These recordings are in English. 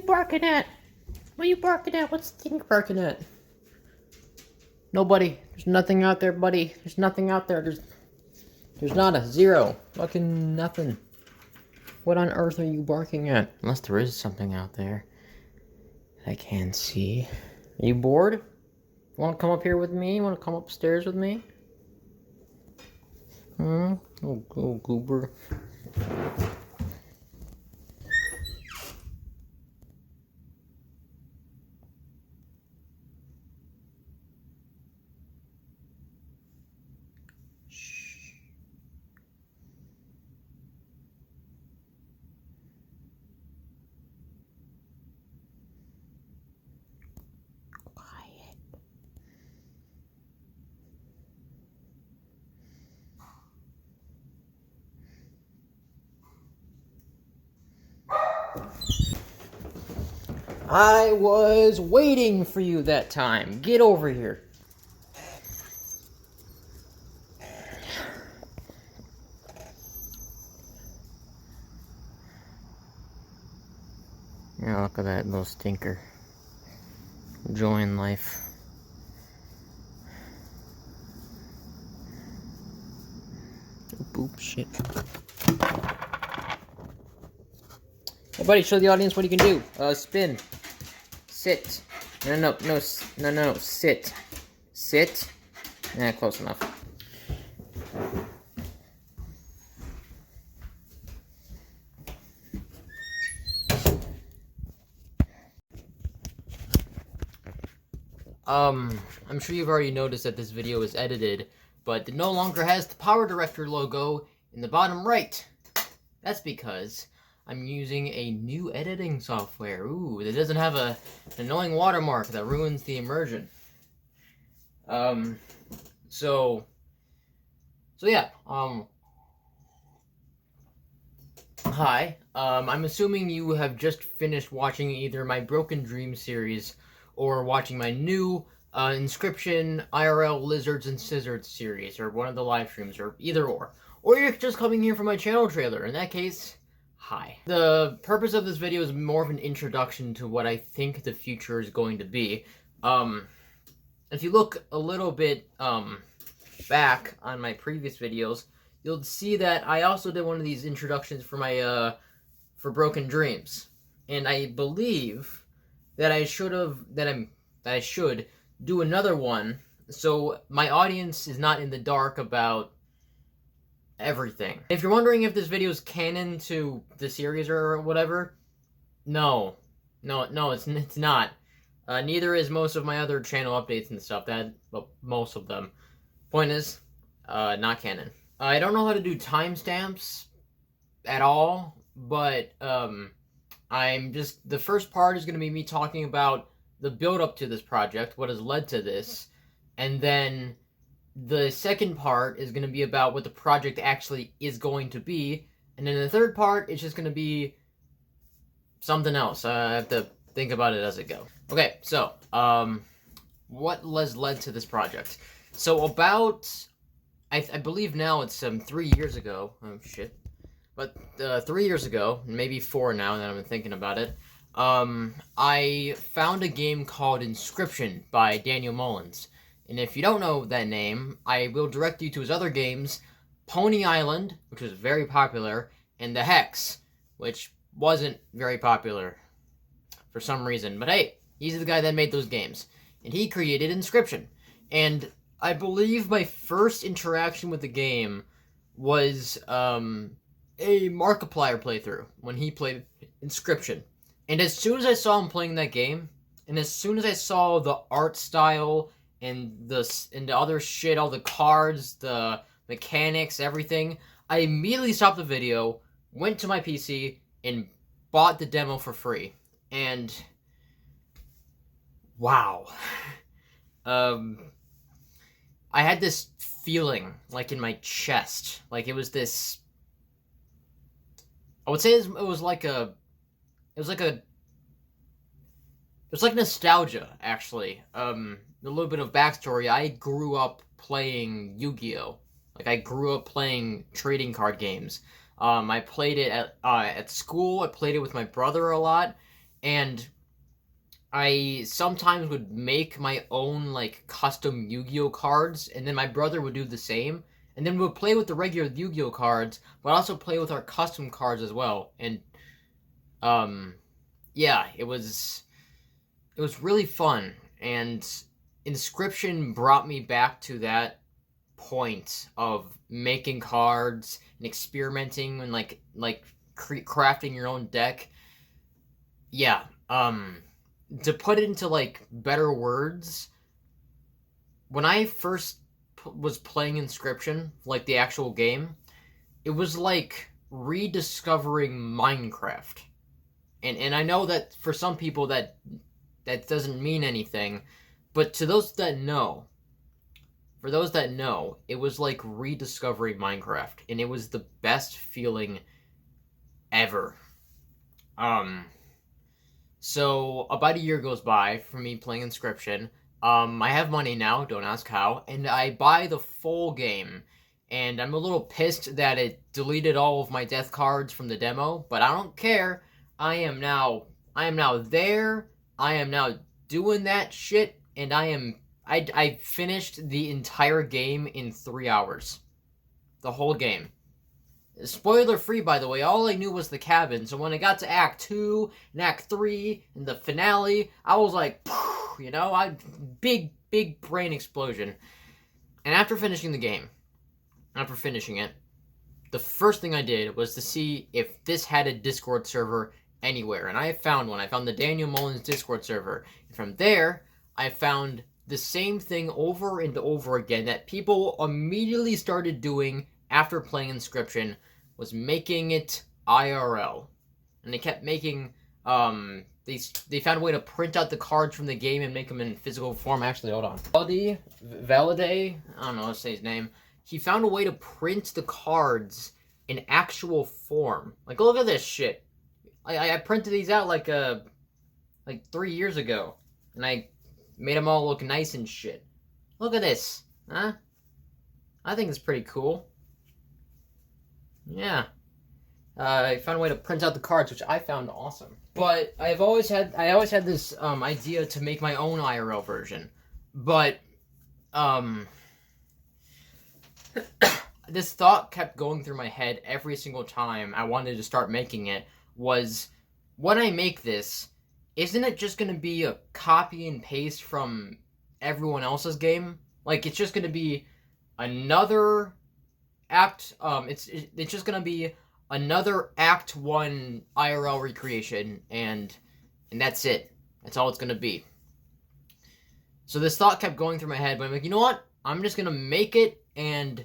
barking at? What are you barking at? What's the thing barking at? Nobody. There's nothing out there, buddy. There's nothing out there. There's not a zero. Fucking nothing. What on earth are you barking at? Unless there is something out there that I can't see. Are you bored? Want to come up here with me? Want to come upstairs with me? Oh, goober. I was waiting for you that time. Get over here. Yeah, look at that little stinker. Enjoying life. Boop, shit. Hey buddy, show the audience what you can do. Spin. Sit. No, sit. Sit. Nah, close enough. I'm sure you've already noticed that this video is edited, but it no longer has the Power Director logo in the bottom right. That's because I'm using a new editing software. Ooh, that doesn't have an annoying watermark that ruins the immersion. So yeah, hi. I'm assuming you have just finished watching either my Broken Dream series or watching my new Inscription IRL Lizards and Scissors series, or one of the live streams, or either or. Or you're just coming here for my channel trailer. In that case, hi. The purpose of this video is more of an introduction to what I think the future is going to be. If you look a little bit back on my previous videos, you'll see that I also did one of these introductions for my for Broken Dreams, and I believe that I should do another one so my audience is not in the dark about everything. If you're wondering if this video is canon to the series or whatever, no, it's not. Neither is most of my other channel updates and stuff. Well, most of them. Point is, not canon. I don't know how to do timestamps at all, but the first part is going to be me talking about the build-up to this project, what has led to this, and then the second part is going to be about what the project actually is going to be, and then the third part is just going to be something else. I have to think about it as I go. Okay, so, what has led to this project? So about, I believe now it's 3 years ago, oh shit, but 3 years ago, maybe 4 now that I'm thinking about it, I found a game called Inscription by Daniel Mullins. And if you don't know that name, I will direct you to his other games, Pony Island, which was very popular, and The Hex, which wasn't very popular for some reason. But hey, he's the guy that made those games. And he created Inscription. And I believe my first interaction with the game was a Markiplier playthrough when he played Inscription. And as soon as I saw him playing that game, and as soon as I saw the art style and the other shit, all the cards, the mechanics, everything, I immediately stopped the video, went to my PC, and bought the demo for free. And wow. I had this feeling, like, in my chest. Like, it was this, I would say it was like nostalgia, actually. A little bit of backstory. I grew up playing Yu-Gi-Oh! Like, I grew up playing trading card games. I played it at school. I played it with my brother a lot. and I sometimes would make my own like custom Yu-Gi-Oh cards, and then my brother would do the same, and then we would play with the regular Yu-Gi-Oh cards, but also play with our custom cards as well. And yeah, it was really fun, and Inscription brought me back to that point of making cards and experimenting and crafting your own deck. Yeah, to put it into like better words, when I first was playing Inscription, like the actual game, it was like rediscovering Minecraft. And I know that for some people that doesn't mean anything, but to those that know, for those that know, it was like rediscovering Minecraft, and it was the best feeling ever. So about a year goes by for me playing Inscription. I have money now, don't ask how, and I buy the full game. And I'm a little pissed that it deleted all of my death cards from the demo, but I don't care. I am now there. I am now doing that shit, and I finished the entire game in 3 hours. The whole game. Spoiler free, by the way, all I knew was the cabin, so when I got to Act 2 and Act 3 and the finale, I was like, you know, big brain explosion. And after finishing the game, after finishing it, the first thing I did was to see if this had a Discord server anywhere, and I found one. I found the Daniel Mullins Discord server. And from there, I found the same thing over and over again that people immediately started doing after playing Inscription, was making it IRL. And they kept making, they found a way to print out the cards from the game and make them in physical form. Actually, hold on. Valide, I don't know how to say his name. He found a way to print the cards in actual form. Like, look at this shit. I printed these out like 3 years ago, and I made them all look nice and shit. Look at this, huh? I think it's pretty cool. Yeah. I found a way to print out the cards, which I found awesome. But I always had this idea to make my own IRL version. But this thought kept going through my head every single time I wanted to start making it, was, when I make this, isn't it just going to be a copy and paste from everyone else's game? Like, it's just going to be another act, it's just going to be another Act 1 IRL recreation, and that's it. That's all it's going to be. So this thought kept going through my head, but I'm like, you know what? I'm just going to make it and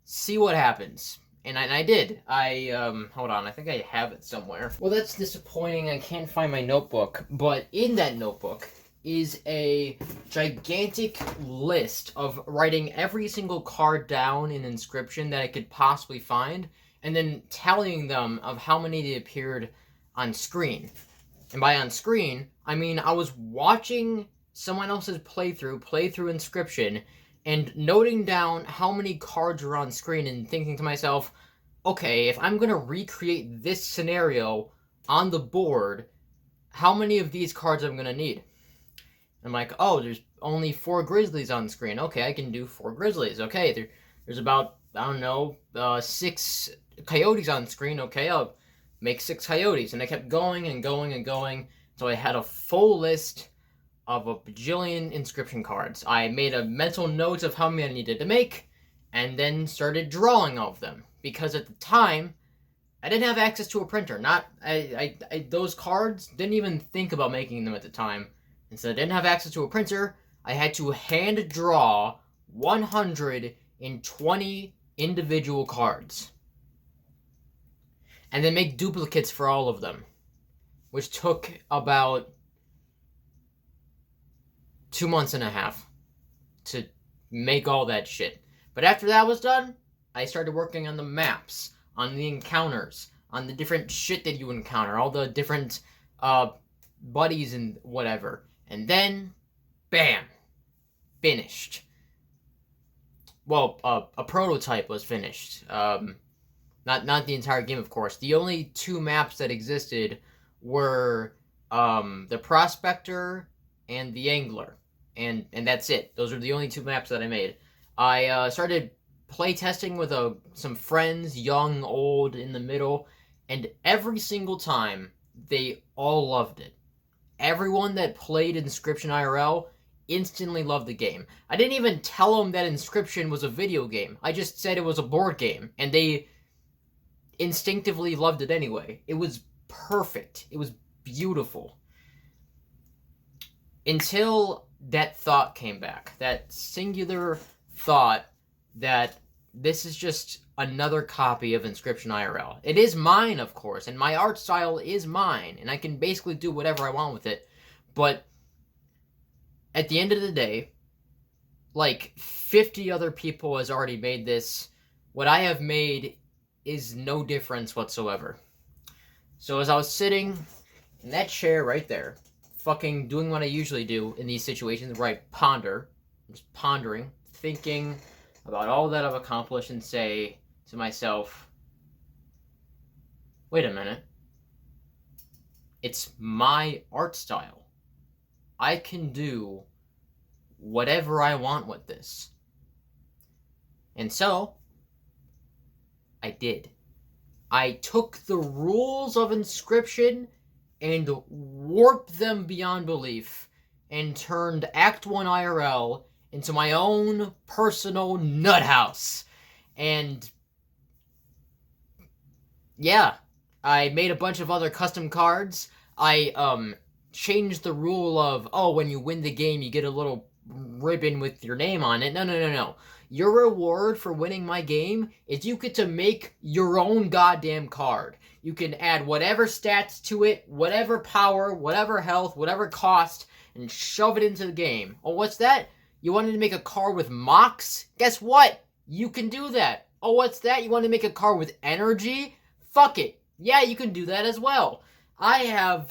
see what happens. And I did. Hold on, I think I have it somewhere. Well, that's disappointing. I can't find my notebook. But in that notebook is a gigantic list of writing every single card down in Inscription that I could possibly find, and then tallying them of how many they appeared on screen. And by on screen, I mean I was watching someone else's playthrough Inscription, and noting down how many cards were on screen and thinking to myself, okay, if I'm going to recreate this scenario on the board, how many of these cards I'm going to need? I'm like, oh, there's only 4 Grizzlies on screen. Okay, I can do 4 Grizzlies. Okay, there's about, I don't know, 6 Coyotes on screen. Okay, I'll make 6 Coyotes. And I kept going and going and going, so I had a full list of a bajillion Inscription cards. I made a mental note of how many I needed to make, and then started drawing all of them. Because at the time, I didn't have access to a printer. Those cards, didn't even think about making them at the time. And so I didn't have access to a printer. I had to hand draw 120 individual cards. And then make duplicates for all of them. Which took about 2.5 months to make all that shit. But after that was done, I started working on the maps, on the encounters, on the different shit that you encounter, all the different buddies and whatever. And then, bam, finished. Well, a prototype was finished. Not the entire game, of course. The only 2 maps that existed were the Prospector, and the Angler, and that's it. Those are the only 2 maps that I made. I started playtesting with some friends, young, old, in the middle, and every single time they all loved it. Everyone that played Inscription IRL instantly loved the game. I didn't even tell them that Inscription was a video game. I just said it was a board game, and they instinctively loved it anyway. It was perfect. It was beautiful. Until that thought came back. That singular thought that this is just another copy of Inscription IRL. It is mine, of course, and my art style is mine, and I can basically do whatever I want with it. But at the end of the day, like 50 other people has already made this. What I have made is no difference whatsoever. So as I was sitting in that chair right there, fucking doing what I usually do in these situations where I ponder, just pondering, thinking about all that I've accomplished, and say to myself, wait a minute, it's my art style. I can do whatever I want with this. And so, I did. I took the rules of Inscription and warped them beyond belief, and turned Act 1 IRL into my own personal nut house. And yeah, I made a bunch of other custom cards. I changed the rule of, oh, when you win the game, you get a little ribbon with your name on it. No. Your reward for winning my game is you get to make your own goddamn card. You can add whatever stats to it, whatever power, whatever health, whatever cost, and shove it into the game. Oh, what's that? You wanted to make a card with Mox? Guess what? You can do that. Oh, what's that? You want to make a card with energy? Fuck it. Yeah, you can do that as well. I've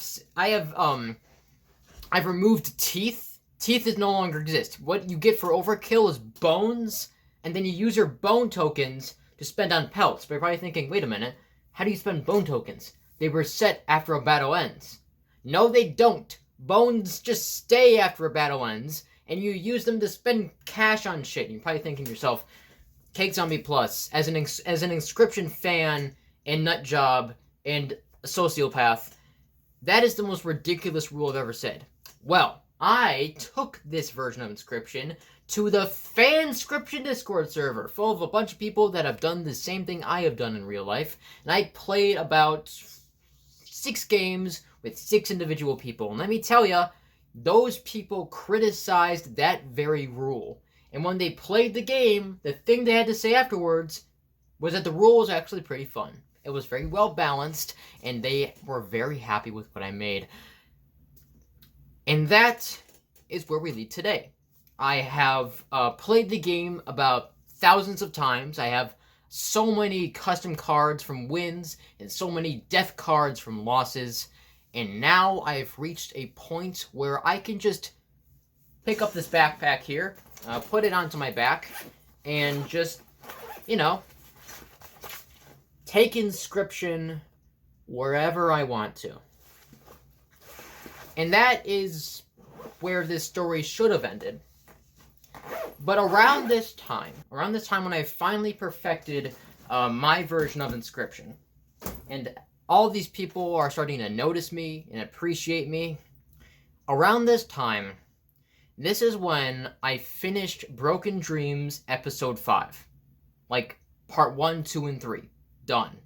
removed teeth. Teeth no longer exist. What you get for overkill is bones, and then you use your bone tokens to spend on pelts. But you're probably thinking, wait a minute, how do you spend bone tokens? They were set after a battle ends. No, they don't. Bones just stay after a battle ends, and you use them to spend cash on shit. And you're probably thinking to yourself, Cake Zombie Plus, as an Inscription fan and nut job and a sociopath, that is the most ridiculous rule I've ever said. Well, I took this version of Inscription to the Fanscription Discord server, full of a bunch of people that have done the same thing I have done in real life, and I played about 6 games with 6 individual people. And let me tell ya, those people criticized that very rule. And when they played the game, the thing they had to say afterwards was that the rule was actually pretty fun. It was very well balanced, and they were very happy with what I made. And that is where we lead today. I have played the game about thousands of times. I have so many custom cards from wins and so many death cards from losses. And now I've reached a point where I can just pick up this backpack here, put it onto my back, and just, take Inscription wherever I want to. And that is where this story should have ended. But around this time when I finally perfected my version of Inscription, and all these people are starting to notice me and appreciate me, around this time, this is when I finished Broken Dreams Episode 5. Like, Part 1, 2, and 3. Done.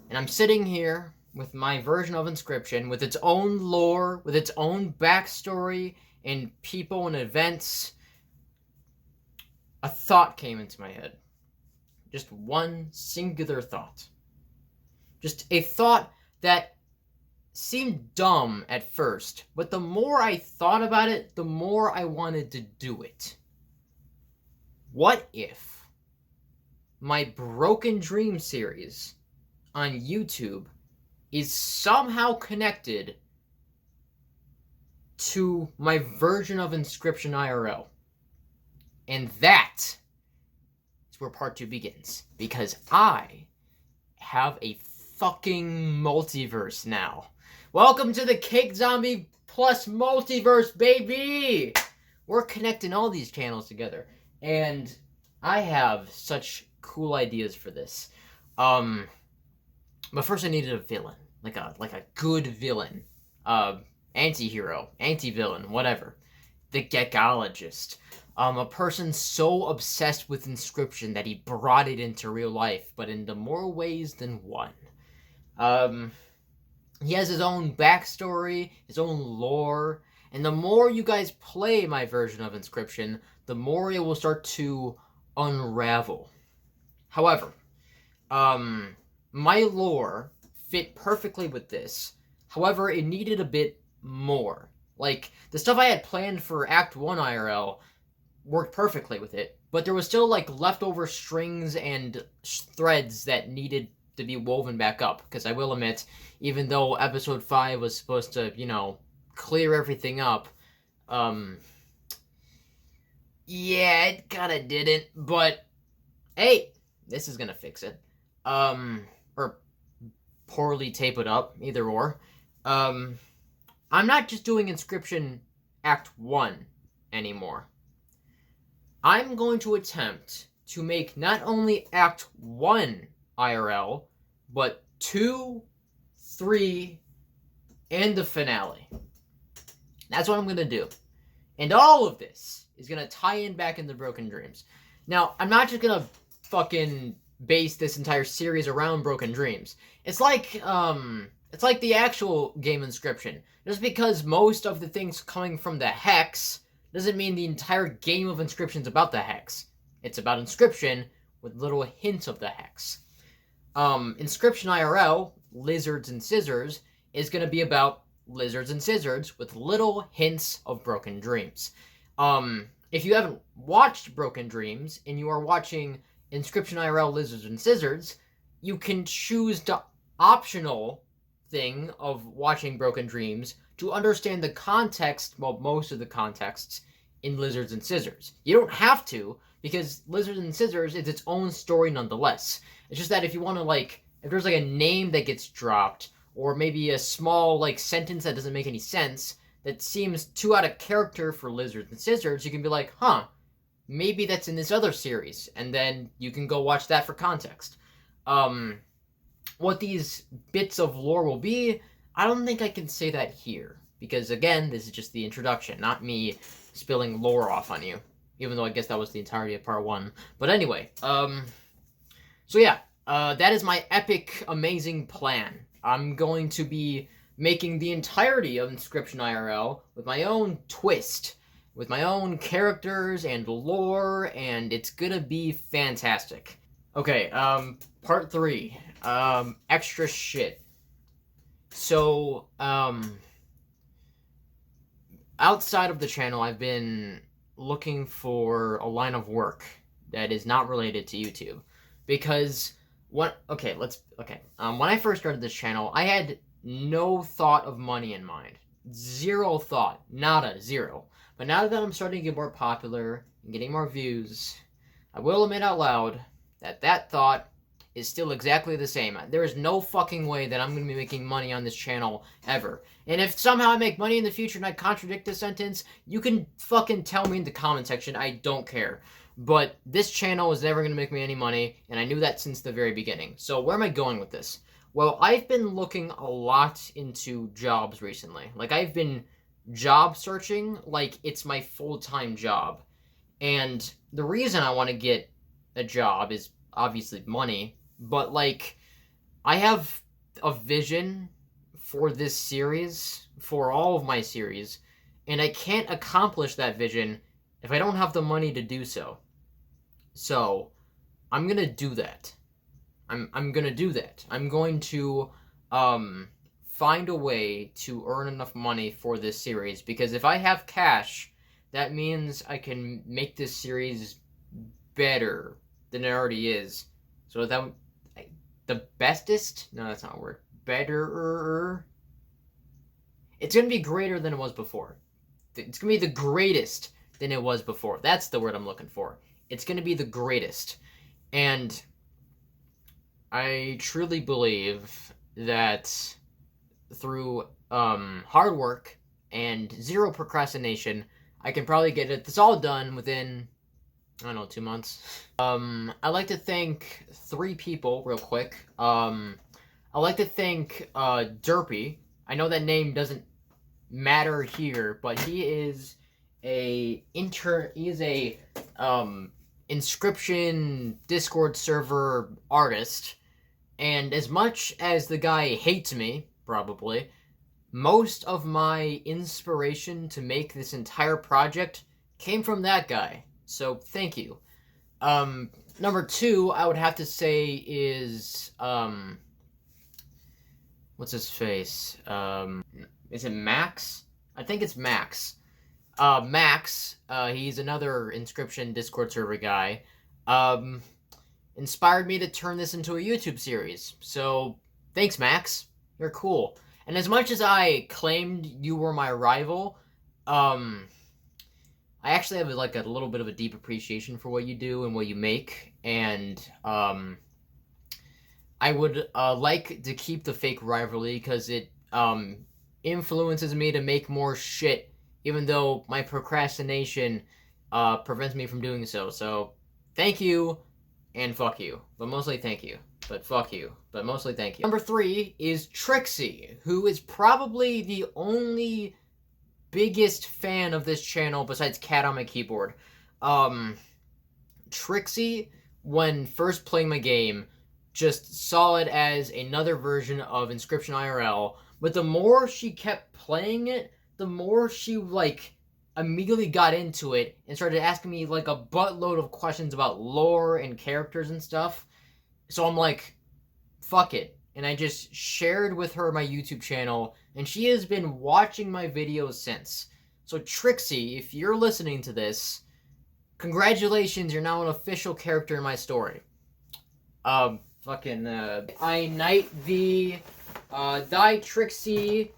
And I'm sitting here with my version of Inscription, with its own lore, with its own backstory, and people and events. A thought came into my head. Just one singular thought. Just a thought that seemed dumb at first, but the more I thought about it, the more I wanted to do it. What if my Broken Dream series on YouTube is somehow connected to my version of Inscription IRL? And that is where part 2 begins. Because I have a fucking multiverse now. Welcome to the Cake Zombie Plus multiverse, baby! We're connecting all these channels together, and I have such cool ideas for this. But first I needed a villain, like a good villain, anti-hero, anti-villain, whatever. The Gekologist. A person so obsessed with Inscryption that he brought it into real life, but into more ways than one. He has his own backstory, his own lore, and the more you guys play my version of Inscryption, the more it will start to unravel. However, my lore fit perfectly with this. However, it needed a bit more. Like, the stuff I had planned for Act 1 IRL worked perfectly with it, but there was still, like, leftover strings and threads that needed to be woven back up, because I will admit, even though Episode 5 was supposed to, you know, clear everything up, yeah, it kinda didn't, but, hey, this is gonna fix it. Or poorly tape it up, either or. I'm not just doing Inscryption Act 1 anymore. I'm going to attempt to make not only Act 1 IRL, but 2, 3, and the finale. That's what I'm going to do. And all of this is going to tie in back into Broken Dreams. Now, I'm not just going to fucking base this entire series around Broken Dreams. It's like the actual game Inscryption. Just because most of the things coming from the Hex doesn't mean the entire game of Inscryption's about the Hex. It's about Inscryption with little hints of the Hex. Inscryption IRL, Lizards and Scissors, is going to be about lizards and scissors with little hints of Broken Dreams. If you haven't watched Broken Dreams and you are watching Inscryption IRL, Lizards and Scissors, you can choose the optional thing of watching Broken Dreams to understand the context, well, most of the contexts in Lizards and Scissors. You don't have to, because Lizards and Scissors is its own story nonetheless. It's just that if you want to, like, if there's, like, a name that gets dropped, or maybe a small, like, sentence that doesn't make any sense, that seems too out of character for Lizards and Scissors, you can be like, huh, maybe that's in this other series, and then you can go watch that for context. What these bits of lore will be, I don't think I can say that here, because again, this is just the introduction, not me spilling lore off on you, even though I guess that was the entirety of part 1. But anyway, so yeah, that is my epic, amazing plan. I'm going to be making the entirety of Inscryption IRL with my own twist, with my own characters and lore, and it's gonna be fantastic. Okay, part 3, extra shit. So, outside of the channel, I've been looking for a line of work that is not related to YouTube, because when I first started this channel, I had no thought of money in mind. Zero thought. Nada. Zero. But now that I'm starting to get more popular and getting more views, I will admit out loud that thought is still exactly the same. There is no fucking way that I'm going to be making money on this channel ever. And if somehow I make money in the future and I contradict this sentence, you can fucking tell me in the comment section. I don't care. But this channel is never going to make me any money, and I knew that since the very beginning. So where am I going with this? Well, I've been looking a lot into jobs recently. Like, I've been job searching like it's my full-time job. And the reason I want to get a job is obviously money, but, like, I have a vision for this series, for all of my series, and I can't accomplish that vision if I don't have the money to do so. So, I'm gonna do that. I'm gonna do that. I'm going to find a way to earn enough money for this series, because if I have cash, that means I can make this series better than it already is. So that the bestest? No, that's not a word. Better. It's gonna be greater than it was before. It's gonna be the greatest than it was before. That's the word I'm looking for. It's gonna be the greatest. And I truly believe that through hard work and zero procrastination, I can probably get this all done within, I don't know, 2 months. I'd like to thank 3 people real quick. I'd like to thank Derpy. I know that name doesn't matter here, but he is a Inscription Discord server artist, and as much as the guy hates me, probably, most of my inspiration to make this entire project came from that guy. So thank you. Number 2, I would have to say is what's his face? Is it Max? I think it's Max. Max, he's another Inscription Discord server guy, inspired me to turn this into a YouTube series. So, thanks, Max. You're cool. And as much as I claimed you were my rival, I actually have like a little bit of a deep appreciation for what you do and what you make, and I would like to keep the fake rivalry because it influences me to make more shit, even though my procrastination prevents me from doing so. So, thank you, and fuck you. But mostly thank you. But fuck you. But mostly thank you. Number 3 is Trixie, who is probably the only biggest fan of this channel besides Cat on my keyboard. Trixie, when first playing my game, just saw it as another version of Inscription IRL, but the more she kept playing it, the more she, like, immediately got into it and started asking me, like, a buttload of questions about lore and characters and stuff. So I'm like, fuck it. And I just shared with her my YouTube channel, and she has been watching my videos since. So Trixie, if you're listening to this, congratulations, you're now an official character in my story. I knight thee, thy Trixie,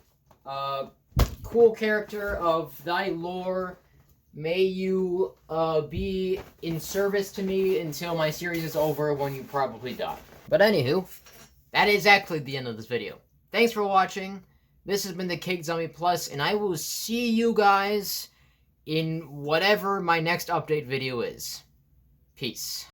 cool character of thy lore. May you be in service to me until my series is over, when you probably die. But anywho, that is actually the end of this video. Thanks for watching. This has been the Cake Zombie Plus, and I will see you guys in whatever my next update video is. Peace.